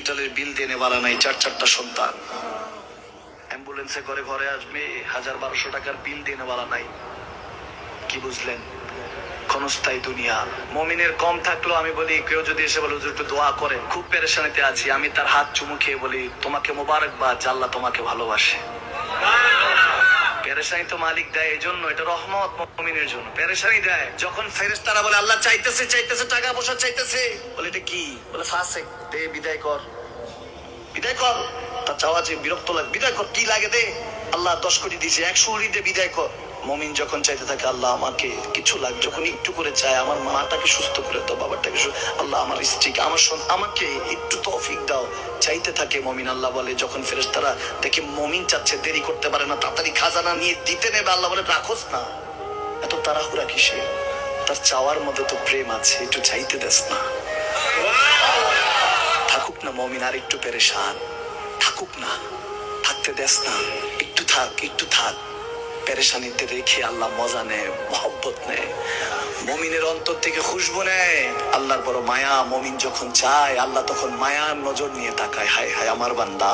হসপিটালের বিল দেনে वाला নাই, 4-4টা সন্তান, অ্যাম্বুলেন্সে করে ঘরে আসবে, 1000-1200 টাকার বিল দেনে वाला নাই। কি বুঝলেন? ক্ষণস্থায়ী দুনিয়া। মুমিনের কম থাকলেও আমি বলি, কেউ যদি এসে বলে হুজুর একটু দোয়া করেন, খুব পেরেশানিতে আছি, আমি তার হাত চুমু খেয়ে বলি তোমাকে মোবারকবাদ, আল্লাহ তোমাকে ভালোবাসে। পেরেশানি তো মালিক দেয়, এই জন্য এটা রহমত মুমিনের জন্য। পেরেশানি দেয় যখন ফেরেশতারা বলে আল্লাহ চাইতেছে চাইতেছে, টাকা পয়সা চাইতেছে, বলে এটা কি? বলে ফাসিক, দে বিদায় কর, বিদায় কর। তার চাওয়া যে বিরক্ত লাগে, বিদায় কর, কি লাগে দে। আল্লাহ 10 কোটি দিয়েছে, 100 কোটি দিয়ে বিদায় কর। মুমিন যখন চাইতে থাকে আল্লাহ আমাকে কিছু লাগে, যখন একটু করে চায় আমার মাটাকে সুস্থ করে দাও, বাবাটাকে আল্লাহ আমার স্ত্রীকে, আমার আমাকে একটু তৌফিক দাও, চাইতে থাকে মুমিন। আল্লাহ বলে যখন ফেরেশতারা দেখে মুমিন চাচ্ছে, দেরি করতে পারে না, তাড়াতাড়ি খাজানা নিয়ে দিতে নেবে, আল্লাহ বলে রাখোস না, এত তাড়াহুড়া কিসে? তার চাওয়ার মধ্যে তো প্রেম আছে, একটু চাইতে দেস না। থাকুক না মুমিন আর একটু পেরেশান, থাকুক না, থাকতে দেস না, একটু থাক, একটু থাক। পেরেশানিতে রেখে আল্লাহ মজা নেয়, মহব্বত নেয়, মুমিনের অন্তর থেকে খুশবু নেয়। আল্লাহর বড় মায়া, মুমিন যখন চায় আল্লাহ তখন মায়ার নজর নিয়ে তাকায়, হায় হায় আমার বান্দা।